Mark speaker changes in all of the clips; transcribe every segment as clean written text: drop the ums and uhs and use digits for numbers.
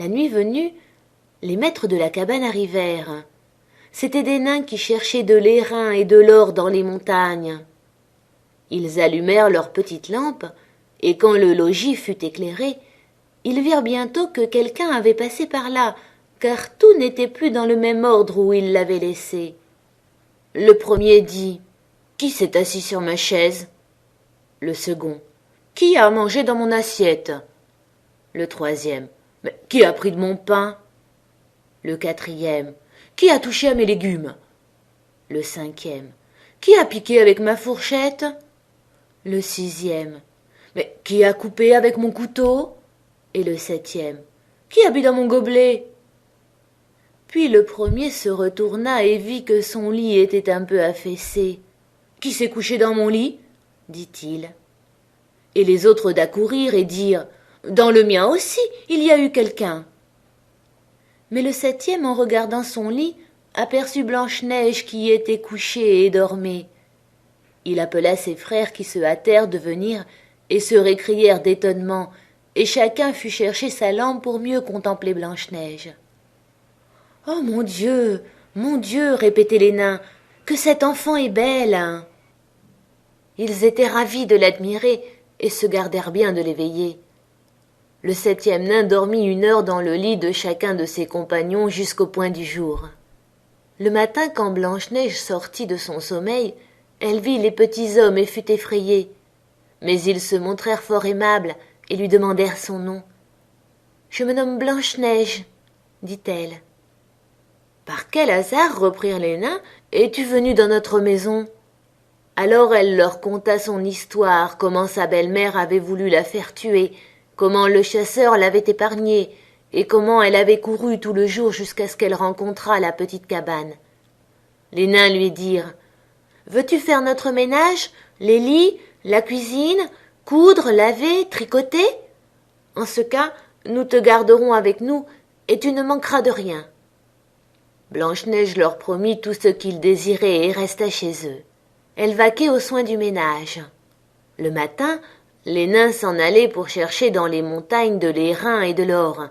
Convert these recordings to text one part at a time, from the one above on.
Speaker 1: La nuit venue, les maîtres de la cabane arrivèrent. C'étaient des nains qui cherchaient de l'airain et de l'or dans les montagnes. Ils allumèrent leurs petites lampes, et quand le logis fut éclairé, ils virent bientôt que quelqu'un avait passé par là, car tout n'était plus dans le même ordre où ils l'avaient laissé. Le premier dit « Qui s'est assis sur ma chaise ?» Le second « Qui a mangé dans mon assiette ?» Le troisième « Mais qui a pris de mon pain ?» Le quatrième « Qui a touché à mes légumes ?» Le cinquième « Qui a piqué avec ma fourchette ?» Le sixième « Mais qui a coupé avec mon couteau ?» Et le septième « Qui a bu dans mon gobelet ?» Puis le premier se retourna et vit que son lit était un peu affaissé. « Qui s'est couché dans mon lit ?» dit-il. Et les autres d'accourir et dirent « Dans le mien aussi, il y a eu quelqu'un. » Mais le septième, en regardant son lit, aperçut Blanche-Neige qui y était couchée et dormait. Il appela ses frères qui se hâtèrent de venir et se récrièrent d'étonnement, et chacun fut chercher sa lampe pour mieux contempler Blanche-Neige. « Oh mon Dieu, répétaient les nains, que cette enfant est belle !» Ils étaient ravis de l'admirer et se gardèrent bien de l'éveiller. Le septième nain dormit 1 heure dans le lit de chacun de ses compagnons jusqu'au point du jour. Le matin, quand Blanche-Neige sortit de son sommeil, elle vit les petits hommes et fut effrayée. Mais ils se montrèrent fort aimables et lui demandèrent son nom. « Je me nomme Blanche-Neige, » dit-elle. « Par quel hasard, reprirent les nains, es-tu venue dans notre maison ?» Alors elle leur conta son histoire, comment sa belle-mère avait voulu la faire tuer, comment le chasseur l'avait épargnée, et comment elle avait couru tout le jour jusqu'à ce qu'elle rencontrât la petite cabane. Les nains lui dirent « Veux-tu faire notre ménage, les lits, la cuisine, coudre, laver, tricoter ? En ce cas, nous te garderons avec nous, et tu ne manqueras de rien. » Blanche-Neige leur promit tout ce qu'ils désiraient et resta chez eux. Elle vaquait aux soins du ménage. Le matin, les nains s'en allaient pour chercher dans les montagnes de l'airain et de l'or,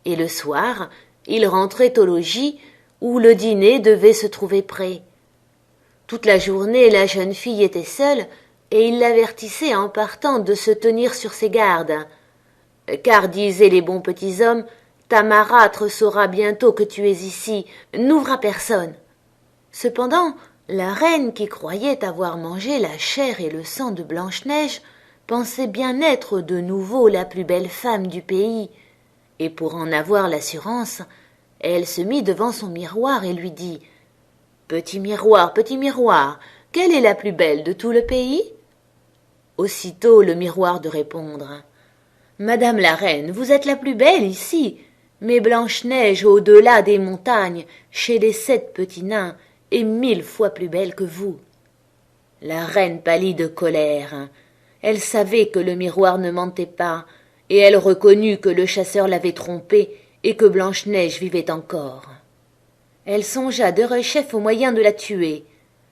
Speaker 1: et le soir, ils rentraient au logis où le dîner devait se trouver prêt. Toute la journée, la jeune fille était seule, et ils l'avertissaient en partant de se tenir sur ses gardes. Car, disaient les bons petits hommes, ta marâtre saura bientôt que tu es ici, n'ouvre à personne. Cependant, la reine, qui croyait avoir mangé la chair et le sang de Blanche-Neige, pensait bien être de nouveau la plus belle femme du pays, et pour en avoir l'assurance, elle se mit devant son miroir et lui dit « Petit miroir, quelle est la plus belle de tout le pays ?» Aussitôt le miroir de répondre « Madame la reine, vous êtes la plus belle ici, mais Blanche-Neige au-delà des montagnes, chez les 7 petits nains, est 1000 fois plus belle que vous. » La reine pâlit de colère. Elle savait que le miroir ne mentait pas, et elle reconnut que le chasseur l'avait trompée et que Blanche-Neige vivait encore. Elle songea derechef au moyen de la tuer,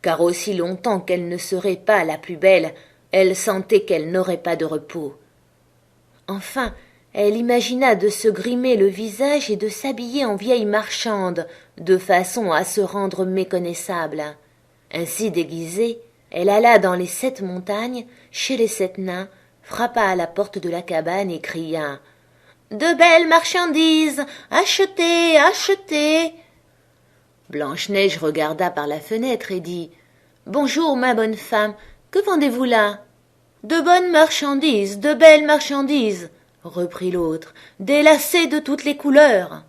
Speaker 1: car aussi longtemps qu'elle ne serait pas la plus belle, elle sentait qu'elle n'aurait pas de repos. Enfin, elle imagina de se grimer le visage et de s'habiller en vieille marchande, de façon à se rendre méconnaissable. Ainsi déguisée, elle alla dans les 7 montagnes, chez les 7 nains, frappa à la porte de la cabane et cria « De belles marchandises, achetez, achetez !» Blanche-Neige regarda par la fenêtre et dit « Bonjour, ma bonne femme, que vendez-vous là ?»« De bonnes marchandises, de belles marchandises !» reprit l'autre, « des lacets de toutes les couleurs. »